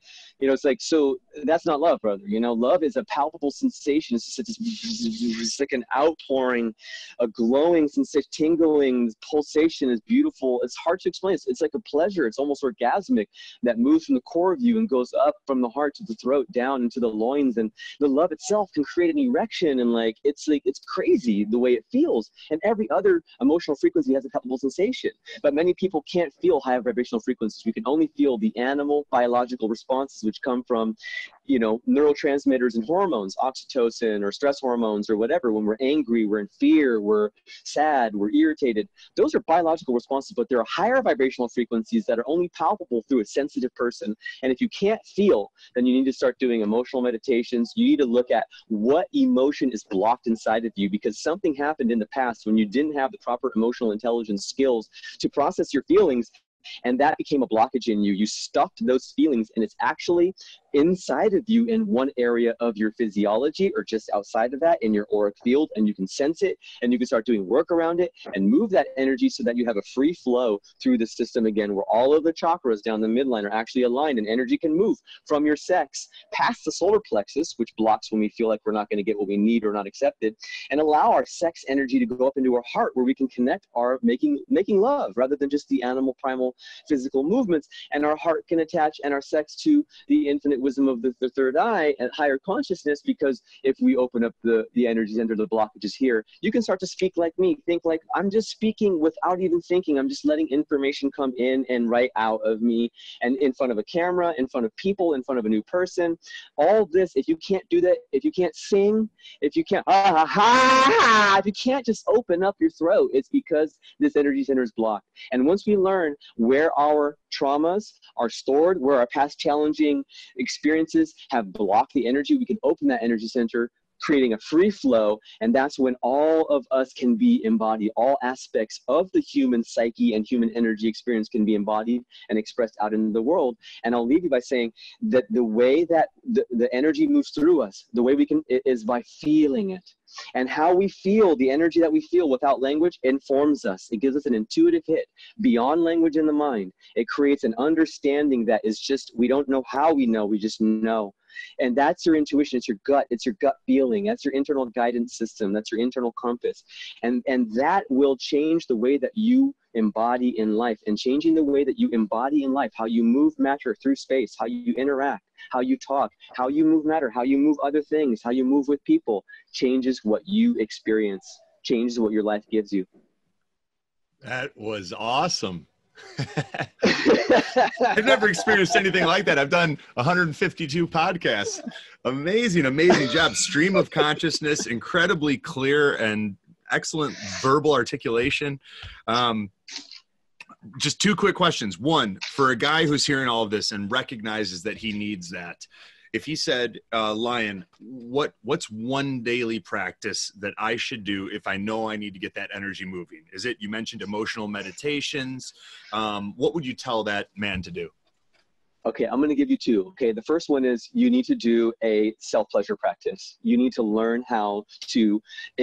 it's like, so that's not love, brother. Love is a palpable sensation. It's like an outpouring, a glowing sensation, tingling, pulsation is beautiful. It's hard to explain. It's like a pleasure. It's almost orgasmic that moves from the core of you and goes up from the heart to the throat, down into the loins. And the love itself can create an erection, and it's crazy the way it feels. And every other emotional frequency has a palpable sensation. But many people can't feel higher vibrational frequencies. We can only feel the animal biological responses, which come from, neurotransmitters and hormones, oxytocin or stress hormones or whatever. When we're angry, we're in fear, we're sad, we're irritated. Those are biological responses, but there are higher vibrational frequencies that are only palpable through a sensitive person. And if you can't feel, then you need to start doing emotional meditations. You need to look at what emotion is blocked inside of you, because something happened in the past when you didn't have the proper emotional intelligence skills to process your feelings. And that became a blockage in you. You stuffed those feelings, and it's actually inside of you in one area of your physiology or just outside of that in your auric field, and you can sense it, and you can start doing work around it and move that energy so that you have a free flow through the system again, where all of the chakras down the midline are actually aligned, and energy can move from your sex past the solar plexus, which blocks when we feel like we're not going to get what we need or not accepted, and allow our sex energy to go up into our heart, where we can connect our making love rather than just the animal primal physical movements, and our heart can attach and our sex to the infinite wisdom of the third eye and higher consciousness. Because if we open up the energies under the blockages here, you can start to speak like me, think like I'm just speaking without even thinking. I'm just letting information come in and right out of me, and in front of a camera, in front of people, in front of a new person. All this, if you can't do that, if you can't sing, if you can't if you can't just open up your throat, it's because this energy center is blocked. And once we learn where our traumas are stored, where our past challenging experiences have blocked the energy, we can open that energy center, creating a free flow. And that's when all of us can be embodied. All aspects of the human psyche and human energy experience can be embodied and expressed out in the world. And I'll leave you by saying that the way that the energy moves through us, the way we can, is by feeling it. And how we feel, the energy that we feel without language, informs us. It gives us an intuitive hit beyond language in the mind. It creates an understanding that is just, we don't know how we know, we just know. And that's your intuition. It's your gut feeling. That's your internal guidance system. That's your internal compass. And that will change the way that you embody in life. And changing the way that you embody in life, how you move matter through space, how you interact, how you talk, how you move matter, how you move other things, how you move with people, changes what you experience, changes what your life gives you. That was awesome. I've never experienced anything like that. I've done 152 podcasts. Amazing, amazing job. Stream of consciousness, incredibly clear and excellent verbal articulation. Just two quick questions. One, for a guy who's hearing all of this and recognizes that he needs that, if he said, Lion, what's one daily practice that I should do if I know I need to get that energy moving? Is it, you mentioned emotional meditations. What would you tell that man to do? Okay, I'm going to give you two. Okay, the first one is you need to do a self-pleasure practice. You need to learn how to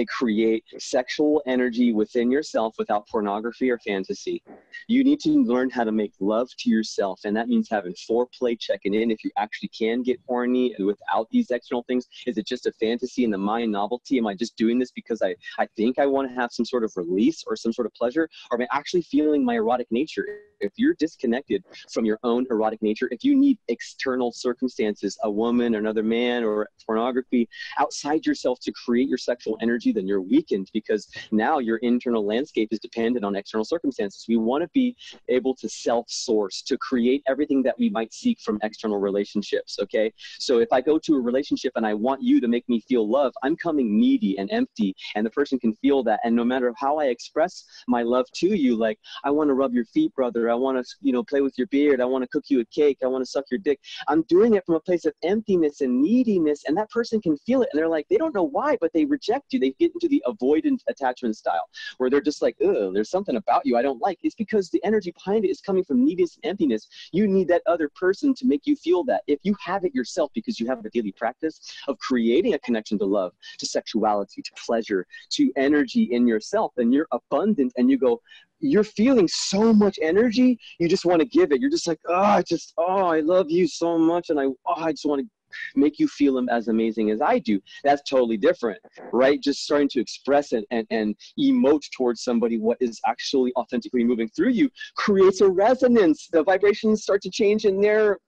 create sexual energy within yourself without pornography or fantasy. You need to learn how to make love to yourself, and that means having foreplay, checking in if you actually can get horny without these external things. Is it just a fantasy in the mind, novelty? Am I just doing this because I think I want to have some sort of release or some sort of pleasure? Or am I actually feeling my erotic nature? If you're disconnected from your own erotic nature, if you need external circumstances, a woman, another man, or pornography outside yourself to create your sexual energy, then you're weakened, because now your internal landscape is dependent on external circumstances. We want to be able to self-source, to create everything that we might seek from external relationships, okay? So if I go to a relationship and I want you to make me feel love, I'm coming needy and empty, and the person can feel that. And no matter how I express my love to you, like, I want to rub your feet, brother, I want to, play with your beard, I want to cook you a cake, I want to suck your dick. I'm doing it from a place of emptiness and neediness, and that person can feel it, and they're like, they don't know why, but they reject you. They get into the avoidant attachment style, where they're just like, ugh, there's something about you I don't like. It's because the energy behind it is coming from neediness and emptiness. You need that other person to make you feel that. If you have it yourself, because you have a daily practice of creating a connection to love, to sexuality, to pleasure, to energy in yourself, then you're abundant, and you go, you're feeling so much energy, you just want to give it. You're just like, I love you so much, and I just want to make you feel them as amazing as I do. That's totally different, right? Just starting to express it and emote towards somebody what is actually authentically moving through you creates a resonance. The vibrations start to change in their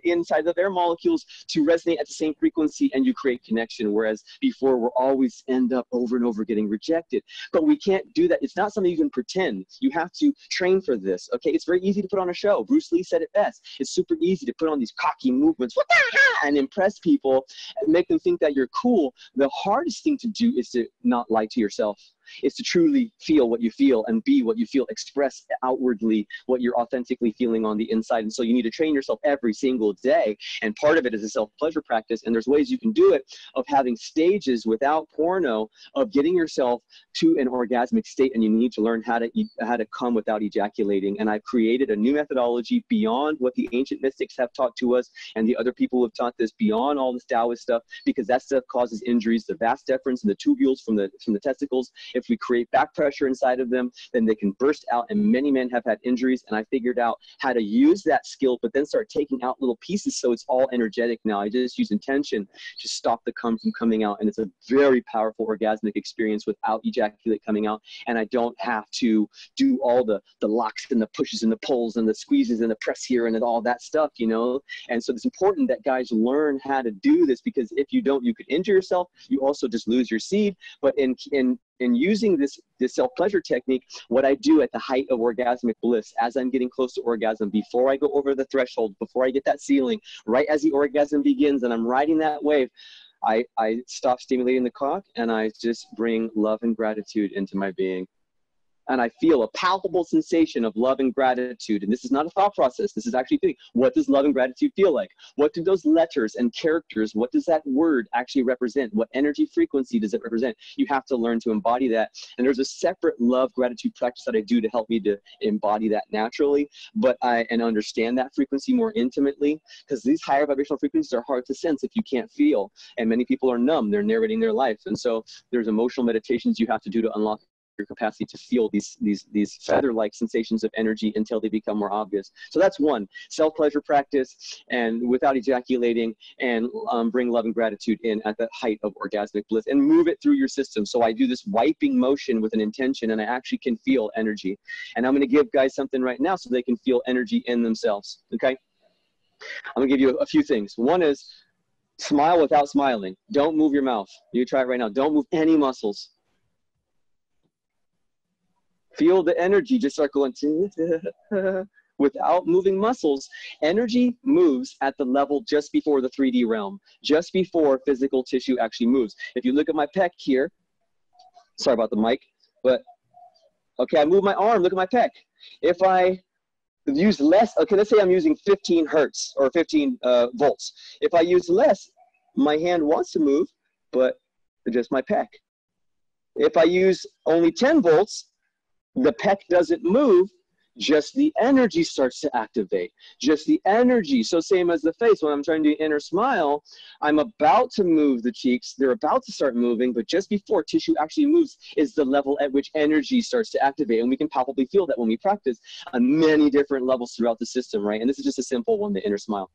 inside of their molecules to resonate at the same frequency, and you create connection. Whereas before, we'll always end up over and over getting rejected. But we can't do that. It's not something you can pretend. You have to train for this, okay? It's very easy to put on a show. Bruce Lee said it best. It's super easy to put on these cocky movements and impress people and make them think that you're cool. The hardest thing to do is to not lie to yourself. is to truly feel what you feel and be what you feel, express outwardly what you're authentically feeling on the inside. And so you need to train yourself every single day. And part of it is a self-pleasure practice. And there's ways you can do it, of having stages without porno, of getting yourself to an orgasmic state. And you need to learn how to come without ejaculating. And I've created a new methodology beyond what the ancient mystics have taught to us, and the other people who have taught this, beyond all this Taoist stuff, because that stuff causes injuries. The vas deferens and the tubules from the testicles, if we create back pressure inside of them, then they can burst out, and many men have had injuries. And I figured out how to use that skill, but then start taking out little pieces so it's all energetic now. I just use intention to stop the cum from coming out, and it's a very powerful orgasmic experience without ejaculate coming out. And I don't have to do all the locks and the pushes and the pulls and the squeezes and the press here and all that stuff, you know. And so it's important that guys learn how to do this, because if you don't, you could injure yourself. You also just lose your seed. But in using this self-pleasure technique, what I do at the height of orgasmic bliss, as I'm getting close to orgasm, before I go over the threshold, before I get that ceiling, right as the orgasm begins and I'm riding that wave, I stop stimulating the cock and I just bring love and gratitude into my being. And I feel a palpable sensation of love and gratitude. And this is not a thought process. This is actually thinking, what does love and gratitude feel like? What do those letters and characters, what does that word actually represent? What energy frequency does it represent? You have to learn to embody that. And there's a separate love gratitude practice that I do to help me to embody that naturally, and understand that frequency more intimately, because these higher vibrational frequencies are hard to sense if you can't feel. And many people are numb. They're narrating their life. And so there's emotional meditations you have to do to unlock your capacity to feel these feather-like sensations of energy until they become more obvious. So that's one, self-pleasure practice, and without ejaculating, and bring love and gratitude in at the height of orgasmic bliss, and move it through your system. So I do this wiping motion with an intention, and I actually can feel energy. And I'm going to give guys something right now so they can feel energy in themselves. Okay, I'm going to give you a few things. One is smile without smiling. Don't move your mouth. You try it right now. Don't move any muscles. Feel the energy just start going without moving muscles. Energy moves at the level just before the 3D realm, just before physical tissue actually moves. If you look at my pec here, sorry about the mic, but okay, I move my arm, look at my pec. If I use less, okay, let's say I'm using 15 hertz or 15 volts. If I use less, my hand wants to move, but just my pec. If I use only 10 volts, the pec doesn't move, just the energy starts to activate. Just the energy. So same as the face, when I'm trying to do inner smile, I'm about to move the cheeks. They're about to start moving, but just before tissue actually moves is the level at which energy starts to activate. And we can palpably feel that when we practice on many different levels throughout the system, right? And this is just a simple one, the inner smile.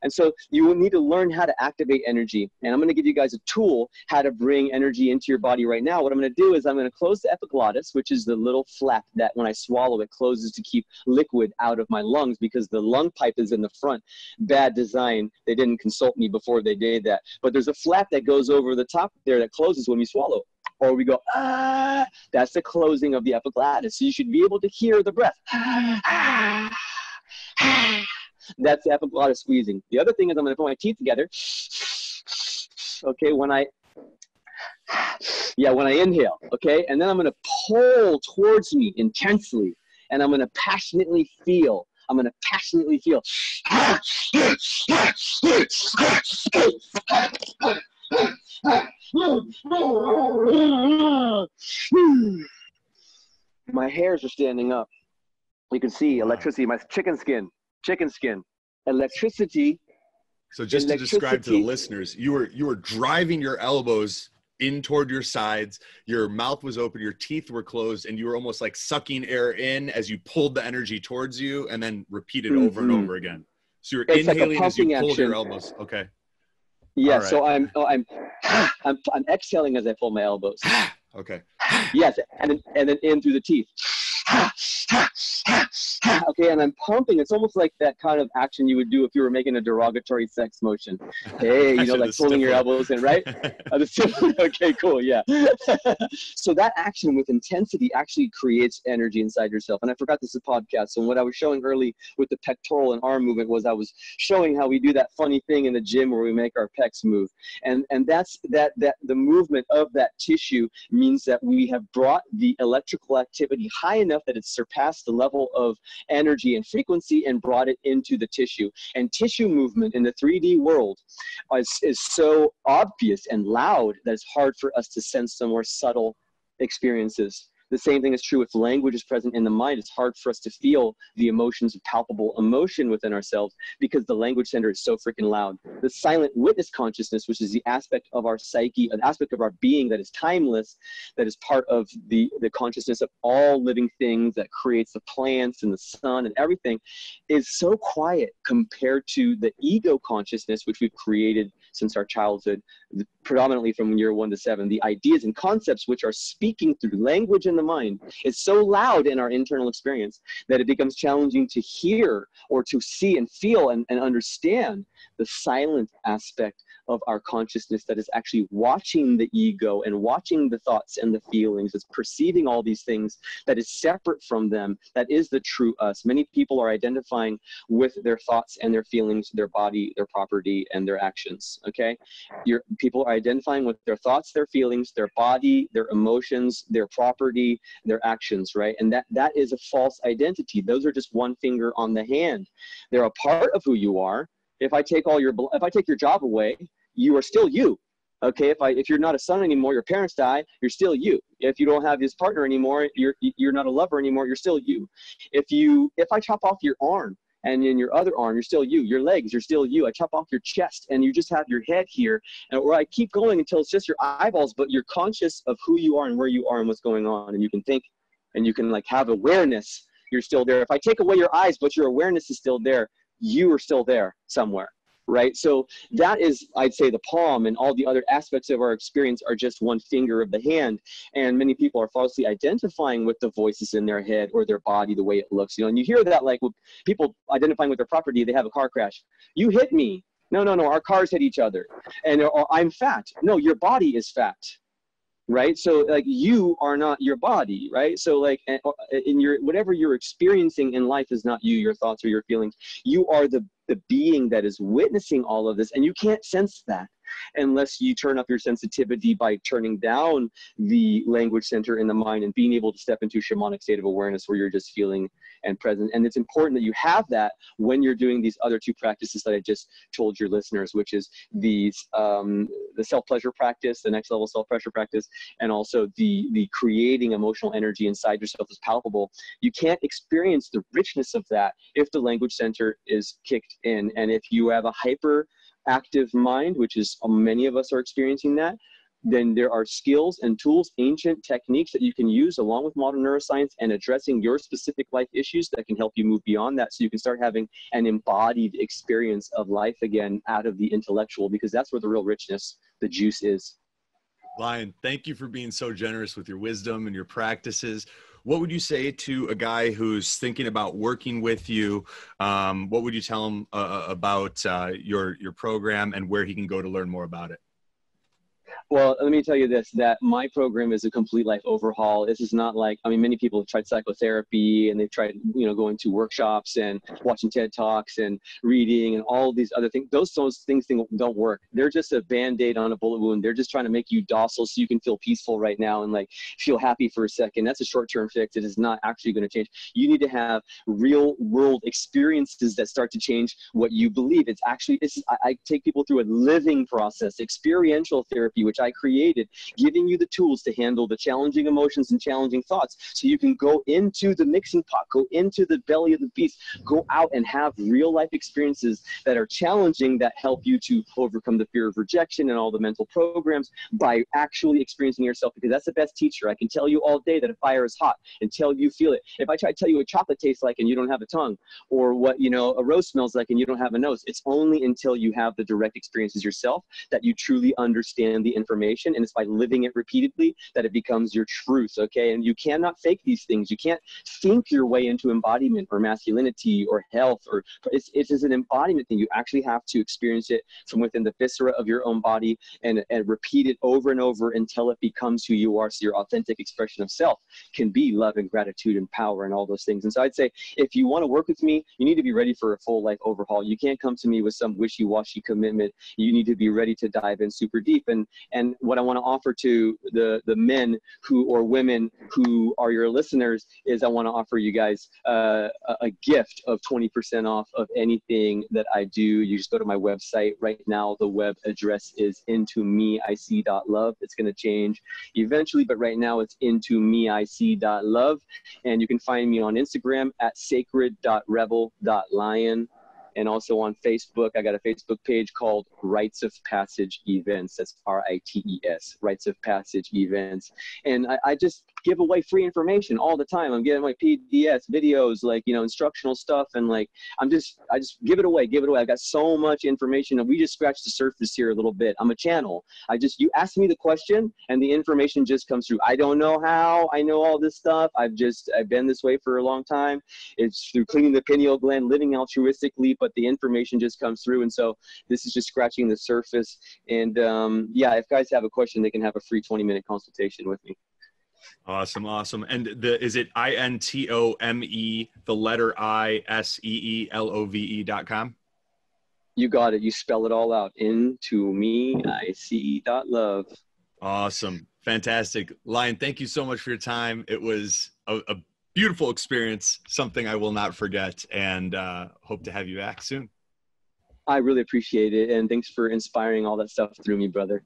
And so you will need to learn how to activate energy. And I'm going to give you guys a tool how to bring energy into your body right now. What I'm going to do is I'm going to close the epiglottis, which is the little flap that when I swallow, it closes to keep liquid out of my lungs, because the lung pipe is in the front. Bad design. They didn't consult me before they did that. But there's a flap that goes over the top there that closes when we swallow. Or we go, ah, that's the closing of the epiglottis. So you should be able to hear the breath. That's the epiglottis squeezing. The other thing is I'm going to put my teeth together. Okay, when I inhale, okay? And then I'm going to pull towards me intensely. And I'm going to passionately feel. I'm going to passionately feel. My hairs are standing up. You can see electricity, my chicken skin, electricity. So just to describe to the listeners, you were driving your elbows in toward your sides, your mouth was open, your teeth were closed, and you were almost like sucking air in as you pulled the energy towards you, and then repeated over and over again. So you're inhaling like as you pulled your elbows. Okay. Yeah. Right. So I'm exhaling as I pull my elbows. Okay. Yes, and then in through the teeth. Okay, and I'm pumping. It's almost like that kind of action you would do if you were making a derogatory sex motion. Hey, you know, like pulling your elbows in, right? Okay, cool, yeah. So that action with intensity actually creates energy inside yourself. And I forgot this is a podcast. So what I was showing early with the pectoral and arm movement was I was showing how we do that funny thing in the gym where we make our pecs move. And that's the movement of that tissue means that we have brought the electrical activity high enough that it's surpassed the level of energy and frequency and brought it into the tissue. And tissue movement in the 3D world is so obvious and loud that it's hard for us to sense the more subtle experiences. The same thing is true if language is present in the mind. It's hard for us to feel the emotions of palpable emotion within ourselves because the language center is so freaking loud. The silent witness consciousness, which is the aspect of our psyche, an aspect of our being that is timeless, that is part of the consciousness of all living things, that creates the plants and the sun and everything, is so quiet compared to the ego consciousness, which we've created since our childhood, predominantly from year 1 to 7. The ideas and concepts which are speaking through language in the mind is so loud in our internal experience that it becomes challenging to hear or to see and feel and understand the silent aspect of our consciousness that is actually watching the ego and watching the thoughts and the feelings. It's perceiving all these things that is separate from them. That is the true us. Many people are identifying with their thoughts and their feelings, their body, their property, and their actions. Okay? People are identifying with their thoughts, their feelings, their body, their emotions, their property, their actions, right? And that is a false identity. Those are just one finger on the hand. They're a part of who you are. If I take your job away, you are still you. Okay, if you're not a son anymore, your parents die, you're still you. If you don't have this partner anymore, you're not a lover anymore, you're still you. If I chop off your arm and in your other arm, you're still you. Your legs, you're still you. I chop off your chest and you just have your head here, or I keep going until it's just your eyeballs, but you're conscious of who you are and where you are and what's going on, and you can think and you can like have awareness. You're still there. If I take away your eyes, but your awareness is still there, you are still there somewhere, right? So that is, I'd say, the palm, and all the other aspects of our experience are just one finger of the hand. And many people are falsely identifying with the voices in their head or their body, the way it looks, you know. And you hear that, like, with people identifying with their property, they have a car crash. You hit me. No, our cars hit each other. And I'm fat. No, your body is fat. Right? So like, you are not your body, right? So like, in your, whatever you're experiencing in life is not you, your thoughts or your feelings. You are the being that is witnessing all of this, and you can't sense that unless you turn up your sensitivity by turning down the language center in the mind and being able to step into a shamanic state of awareness where you're just feeling and present. And it's important that you have that when you're doing these other two practices that I just told your listeners, which is the self-pleasure practice, the next level self-pressure practice, and also the creating emotional energy inside yourself is palpable. You can't experience the richness of that if the language center is kicked in. And if you have a hyper active mind, which is many of us are experiencing that, then there are skills and tools, ancient techniques that you can use along with modern neuroscience and addressing your specific life issues that can help you move beyond that, so you can start having an embodied experience of life again out of the intellectual, because that's where the real richness, the juice is. Lion, thank you for being so generous with your wisdom and your practices. What would you say to a guy who's thinking about working with you? What would you tell him about your program and where he can go to learn more about it? Well, let me tell you this, that my program is a complete life overhaul. This is not like, I mean, many people have tried psychotherapy and they've tried, you know, going to workshops and watching TED Talks and reading and all these other things. Those things don't work. They're just a Band-Aid on a bullet wound. They're just trying to make you docile so you can feel peaceful right now and like feel happy for a second. That's a short-term fix. It is not actually going to change. You need to have real world experiences that start to change what you believe. It's actually, I take people through a living process, experiential therapy, which I created, giving you the tools to handle the challenging emotions and challenging thoughts so you can go into the mixing pot, go into the belly of the beast, go out and have real life experiences that are challenging, that help you to overcome the fear of rejection and all the mental programs by actually experiencing yourself, because that's the best teacher. I can tell you all day that a fire is hot until you feel it. If I try to tell you what chocolate tastes like and you don't have a tongue, or what, you know, a rose smells like and you don't have a nose, it's only until you have the direct experiences yourself that you truly understand learn the information, and it's by living it repeatedly that it becomes your truth, okay? And you cannot fake these things. You can't think your way into embodiment or masculinity or health, or it is an embodiment thing. You actually have to experience it from within the viscera of your own body and repeat it over and over until it becomes who you are. So your authentic expression of self can be love and gratitude and power and all those things. And so I'd say, if you want to work with me, you need to be ready for a full life overhaul. You can't come to me with some wishy-washy commitment. You need to be ready to dive in super deep. And what I want to offer to the men who, or women who are your listeners, is I want to offer you guys a gift of 20% off of anything that I do. You just go to my website right now. The web address is intomeic.love. It's going to change eventually, but right now it's intomeic.love. And you can find me on Instagram at sacred.rebel.lion. And also on Facebook, I got a Facebook page called Rites of Passage Events. That's RITES, Rites of Passage Events. And I just give away free information all the time. I'm getting like PDFs, videos, like, you know, instructional stuff. And like, I just give it away. I've got so much information, and we just scratched the surface here a little bit. I'm a channel. You ask me the question and the information just comes through. I don't know how I know all this stuff. I've been this way for a long time. It's through cleaning the pineal gland, living altruistically, but the information just comes through. And so this is just scratching the surface. And yeah, if guys have a question, they can have a free 20-minute consultation with me. Awesome. And is it INTOME, the letter ISEELOVE.com? You got it. You spell it all out. intomeic.love. Awesome. Fantastic. Lion, thank you so much for your time. It was a beautiful experience, something I will not forget, and hope to have you back soon. I really appreciate it. And thanks for inspiring all that stuff through me, brother.